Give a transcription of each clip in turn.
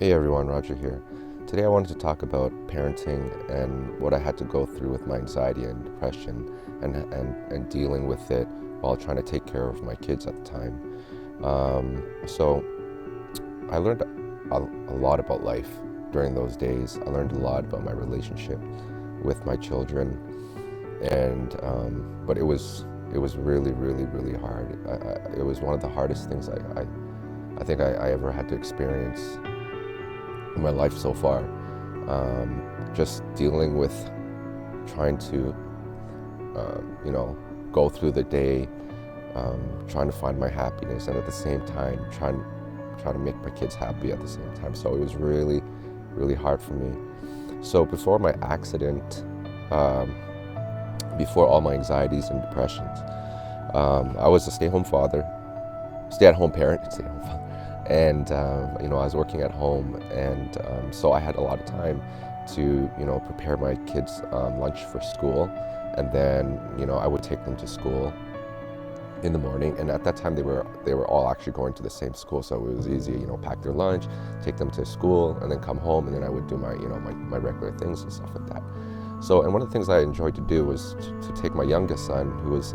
Hey everyone, Roger here. Today I wanted to talk about parenting and what I had to go through with my anxiety and depression and dealing with it while trying to take care of my kids at the time. So I learned a lot about life during those days. I learned a lot about my relationship with my children, and but it was really, really, really hard. It was one of the hardest things I think I ever had to experience in my life so far. Just dealing with trying to, go through the day, trying to find my happiness, and at the same time trying to make my kids happy at the same time. So it was really, really hard for me. So before my accident, before all my anxieties and depressions, I was a stay-at-home parent, stay-at-home father. And I was working at home, and so I had a lot of time to prepare my kids' lunch for school, and then I would take them to school in the morning. And at that time, they were all actually going to the same school, so it was easy. Pack their lunch, take them to school, and then come home, and then I would do my regular things and stuff like that. So, and one of the things I enjoyed to do was to take my youngest son, who was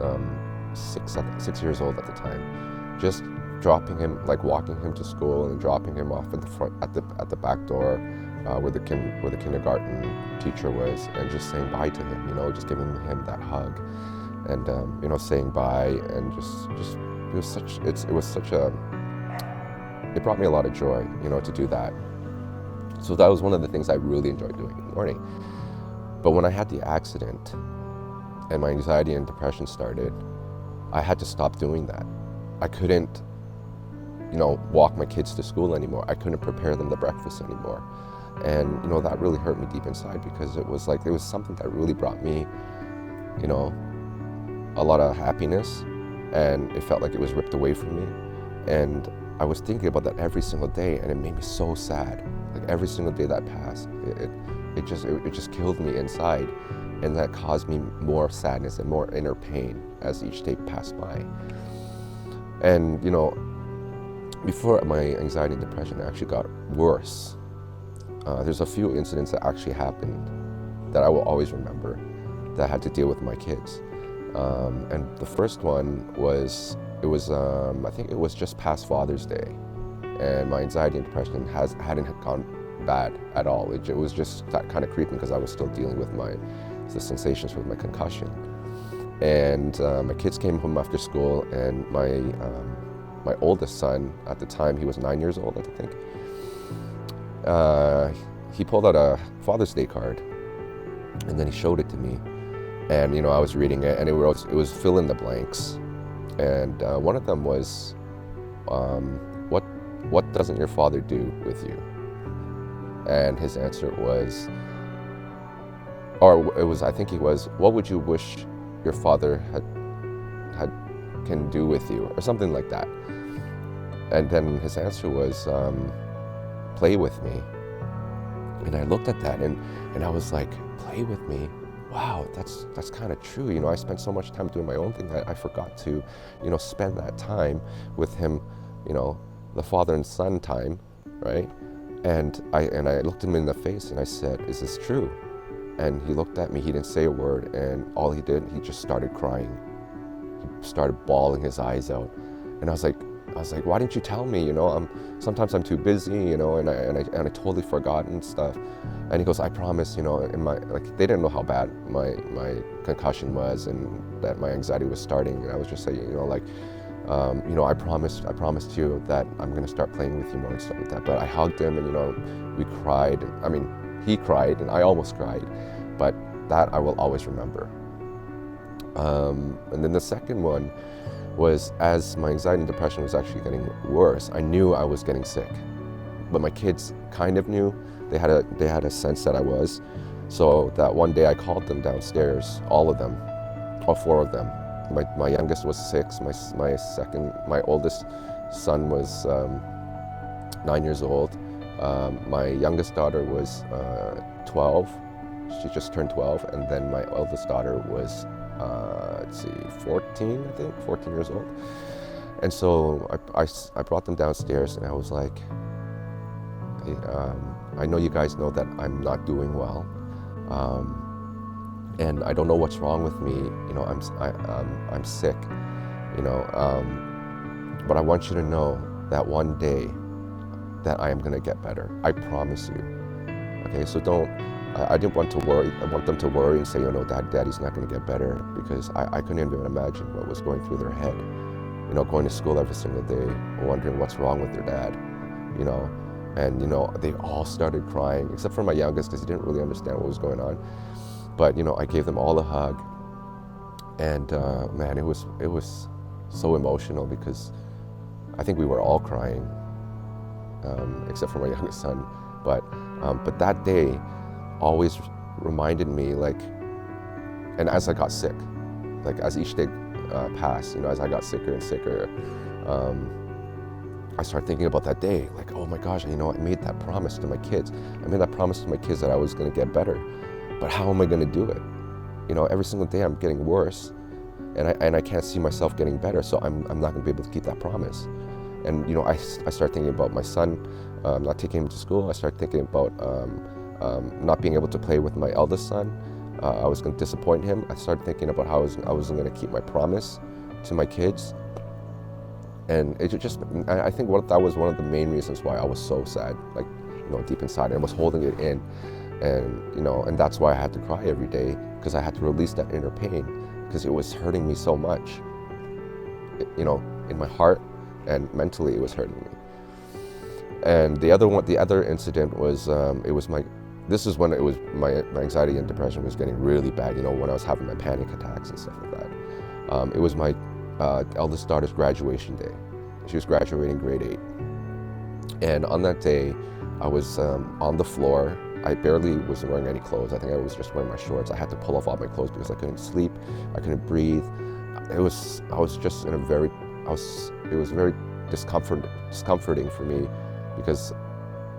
6 years old at the time, just dropping him, like walking him to school and dropping him off at the front, at the back door, where the kindergarten teacher was, and just saying bye to him. Just giving him that hug, and saying bye, and just it brought me a lot of joy, to do that. So that was one of the things I really enjoyed doing in the morning. But when I had the accident and my anxiety and depression started, I had to stop doing that. I couldn't walk my kids to school anymore. I couldn't prepare them the breakfast anymore. And, that really hurt me deep inside, because it was something that really brought me, a lot of happiness, and it felt like it was ripped away from me. And I was thinking about that every single day, and it made me so sad. Like every single day that passed, it just killed me inside, and that caused me more sadness and more inner pain as each day passed by. And, before my anxiety and depression actually got worse, there's a few incidents that actually happened that I will always remember that I had to deal with my kids. And the first one was, I think it was just past Father's Day, and my anxiety and depression hadn't gone bad at all. It was just that kind of creeping, because I was still dealing with the sensations with my concussion. And my kids came home after school, and my oldest son, at the time, he was 9 years old, I think. He pulled out a Father's Day card, and then he showed it to me. And I was reading it, and it was fill in the blanks. And one of them was, what doesn't your father do with you? And his answer was, I think he was, what would you wish your father can do with you, or something like that. And then his answer was, play with me. And I looked at that, and I was like, play with me? Wow, that's kind of true. I spent so much time doing my own thing that I forgot to, spend that time with him, the father and son time, right? And I looked him in the face, and I said, is this true? And he looked at me, he didn't say a word, and all he did, he just started crying. He started bawling his eyes out. And I was like, why didn't you tell me? Sometimes I'm too busy, and I totally forgot and stuff. And he goes, I promise, they didn't know how bad my concussion was, and that my anxiety was starting. And I was just saying, I promised you that I'm gonna start playing with you more and stuff like that. But I hugged him, and we cried. I mean, he cried, and I almost cried. But that I will always remember. And then the second one was, as my anxiety and depression was actually getting worse, I knew I was getting sick. But my kids kind of knew. They had a sense that I was. So that one day I called them downstairs, all of them, all four of them. My youngest was 6. My oldest son was 9 years old. My youngest daughter was 12. She just turned 12. And then my eldest daughter was 14, I think, 14 years old. And so I brought them downstairs, and I was like, I know you guys know that I'm not doing well, and I don't know what's wrong with me. You know, I'm sick. You know, but I want you to know that one day that I am going to get better. I promise you. Okay, so don't. I didn't want to worry. I want them to worry and say, you know, Daddy's not going to get better, because I couldn't even imagine what was going through their head. You know, going to school every single day, wondering what's wrong with their dad. You know, and you know, they all started crying, except for my youngest, because he didn't really understand what was going on. But you know, I gave them all a hug, and man, it was so emotional, because I think we were all crying, except for my youngest son. But that day always reminded me, like, and as I got sick, like as each day passed, you know, as I got sicker and sicker, I started thinking about that day, like, oh my gosh, you know, I made that promise to my kids. I made that promise to my kids that I was going to get better, but how am I going to do it? You know, every single day I'm getting worse, and I can't see myself getting better, so I'm not going to be able to keep that promise. And you know, I started thinking about my son, not taking him to school. I started thinking about not being able to play with my eldest son. I was going to disappoint him. I started thinking about how I wasn't going to keep my promise to my kids. And it just, I think that was one of the main reasons why I was so sad, like, you know, deep inside. I was holding it in, and you know, and that's why I had to cry every day, because I had to release that inner pain, because it was hurting me so much. You know, in my heart and mentally, it was hurting me. And the other incident was, this is when it was my anxiety and depression was getting really bad. You know, when I was having my panic attacks and stuff like that. It was my eldest daughter's graduation day. She was graduating grade 8. And on that day, I was on the floor. I barely was wearing any clothes. I think I was just wearing my shorts. I had to pull off all my clothes because I couldn't sleep. I couldn't breathe. I was just in it was very discomforting for me, because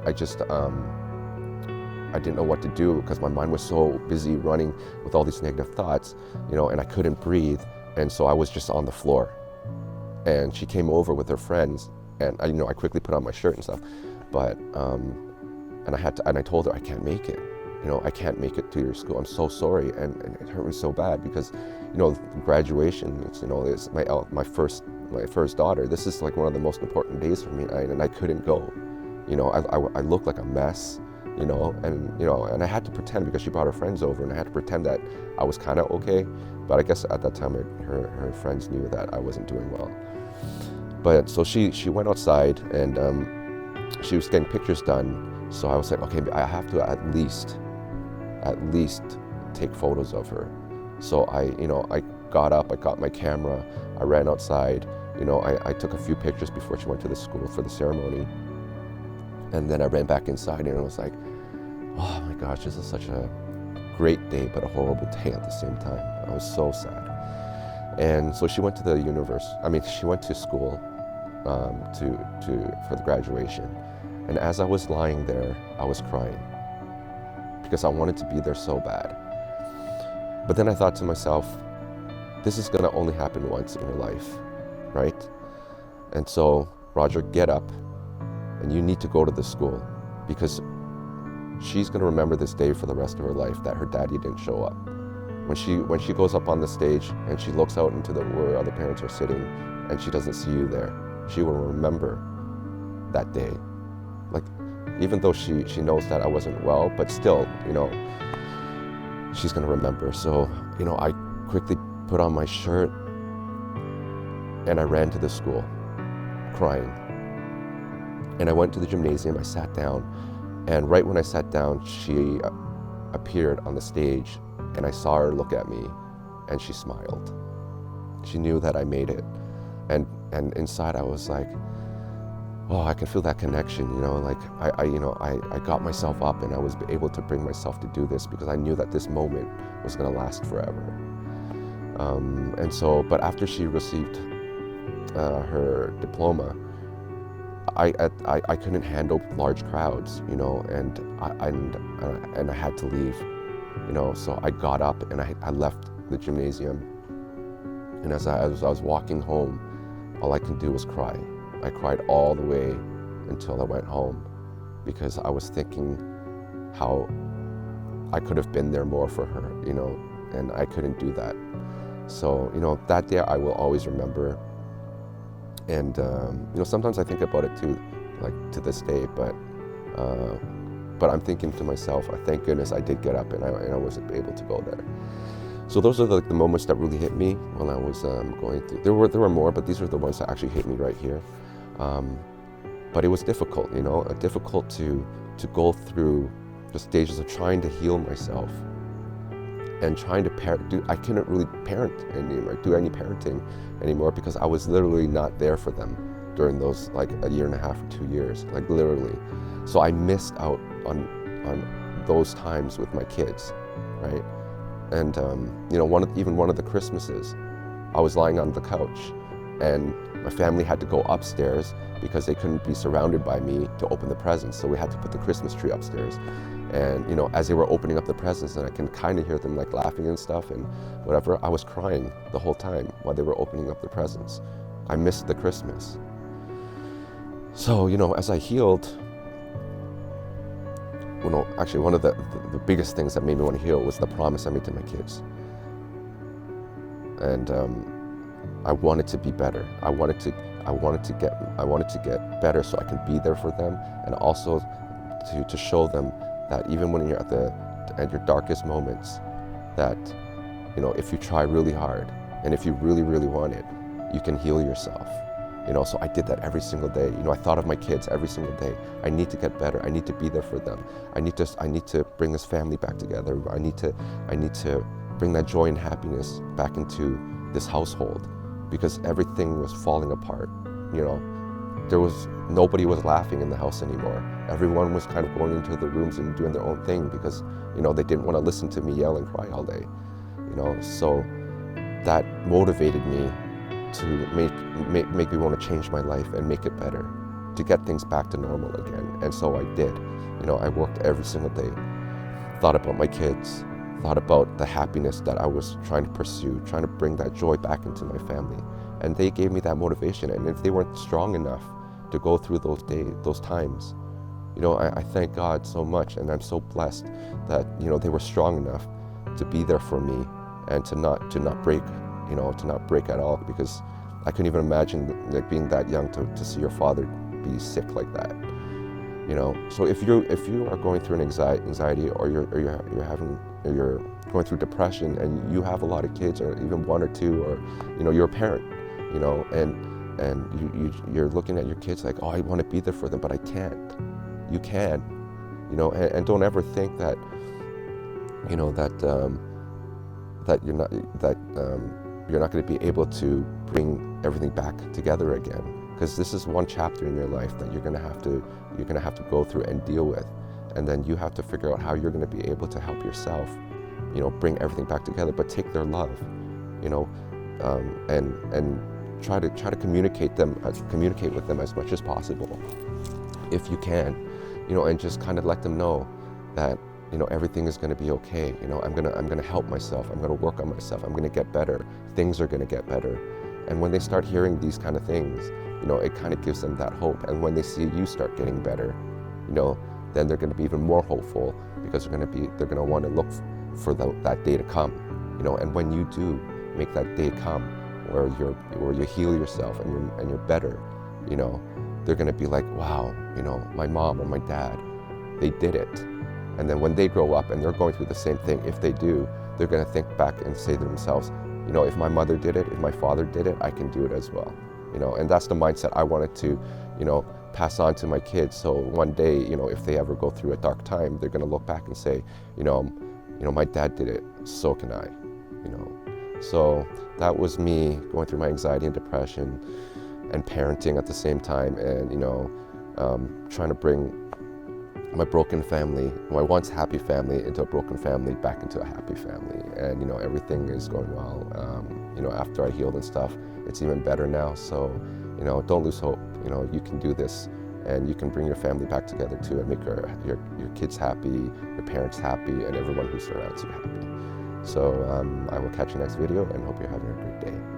I just, I didn't know what to do, because my mind was so busy running with all these negative thoughts, you know, and I couldn't breathe. And so I was just on the floor, and she came over with her friends, and I quickly put on my shirt and stuff, but and I told her, I can't make it, you know, I can't make it to your school. I'm so sorry, and it hurt me so bad, because, you know, graduation, it's my first daughter. This is like one of the most important days for me, and I couldn't go. You know, I looked like a mess, you know, and I had to pretend, because she brought her friends over, and I had to pretend that I was kind of okay. But I guess at that time, her friends knew that I wasn't doing well. But so she went outside, and she was getting pictures done. So I was like, okay, I have to at least take photos of her. So I got up, I got my camera, I ran outside. You know, I took a few pictures before she went to the school for the ceremony. And then I ran back inside, and I was like, oh my gosh, this is such a great day, but a horrible day at the same time. I was so sad. And so she went to she went to school for the graduation. And as I was lying there, I was crying, because I wanted to be there so bad. But then I thought to myself, this is gonna only happen once in your life, right? And so, Roger, get up, and you need to go to the school, because she's gonna remember this day for the rest of her life, that her daddy didn't show up. When she goes up on the stage and she looks out into where other parents are sitting, and she doesn't see you there, she will remember that day. Like, even though she knows that I wasn't well, but still, you know, she's gonna remember. So, you know, I quickly put on my shirt, and I ran to the school, crying. And I went to the gymnasium, I sat down, and right when I sat down, she appeared on the stage, and I saw her look at me, and she smiled. She knew that I made it. And inside I was like, oh, I can feel that connection, you know, like I got myself up, and I was able to bring myself to do this, because I knew that this moment was gonna last forever. And so, but after she received her diploma, I couldn't handle large crowds, you know, and I had to leave, you know. So I got up, and I left the gymnasium, and as I was walking home, all I could do was cry. I cried all the way until I went home, because I was thinking how I could have been there more for her, and I couldn't do that. So, that day I will always remember. And, sometimes I think about it too, like to this day, but I'm thinking to myself, thank goodness I did get up and I was able to go there. So those are the moments that really hit me when I was going through. There were more, but these are the ones that actually hit me right here. But it was difficult, difficult to go through the stages of trying to heal myself and trying to I couldn't really parent anymore, do any parenting anymore, because I was literally not there for them during those like a year and a half or 2 years, like literally. So I missed out on those times with my kids, right? And even one of the Christmases, I was lying on the couch, and my family had to go upstairs because they couldn't be surrounded by me to open the presents. So we had to put the Christmas tree upstairs. And as they were opening up the presents, and I can kind of hear them like laughing and stuff and whatever, I was crying the whole time while they were opening up the presents. I missed the Christmas. So, as I healed, actually one of the biggest things that made me want to heal was the promise I made to my kids. And I wanted to be better. I wanted to get better so I can be there for them, and also to show them that even when you're at your darkest moments, that if you try really hard and if you really, really want it, you can heal yourself. So I did that every single day. I thought of my kids every single day. I need to get better. I need to be there for them. I need to bring this family back together. I need to bring that joy and happiness back into this household, because everything was falling apart. Nobody was laughing in the house anymore. Everyone was kind of going into the rooms and doing their own thing because, they didn't want to listen to me yell and cry all day. So that motivated me to make me want to change my life and make it better, to get things back to normal again. And so I did. I worked every single day, thought about my kids, thought about the happiness that I was trying to pursue, trying to bring that joy back into my family. And they gave me that motivation. And if they weren't strong enough to go through those days, those times, I thank God so much, and I'm so blessed that they were strong enough to be there for me and to not break, to not break at all, because I couldn't even imagine being that young to see your father be sick like that. So if you are going through an anxiety, or you're going through depression, and you have a lot of kids, or even one or two, or you're a parent, and you're looking at your kids like, oh, I want to be there for them, but I can't. You can, and don't ever think that that you're not going to be able to bring everything back together again, because this is one chapter in your life that you're going to have to go through and deal with, and then you have to figure out how you're going to be able to help yourself, bring everything back together, but take their love, and try to communicate with them as much as possible, if you can, and just kind of let them know that everything is going to be okay. I'm going to help myself. I'm going to work on myself. I'm going to get better. Things are going to get better. And when they start hearing these kind of things, it kind of gives them that hope. And when they see you start getting better, then they're going to be even more hopeful, because they're going to want to look for that day to come. And when you do make that day come, where you heal yourself and you're better, they're going to be like, wow, my mom or my dad, they did it. And then when they grow up and they're going through the same thing, if they do, they're going to think back and say to themselves, if my mother did it, if my father did it, I can do it as well. And that's the mindset I wanted to, pass on to my kids. So one day, if they ever go through a dark time, they're going to look back and say, my dad did it, so can I. So that was me going through my anxiety and depression and parenting at the same time, and trying to bring my broken family, my once happy family, into a broken family back into a happy family. And everything is going well. After I healed and stuff, it's even better now. So don't lose hope. You can do this, and you can bring your family back together too, and make your kids happy, your parents happy, and everyone who surrounds you happy. So I will catch you next video, and hope you're having a great day.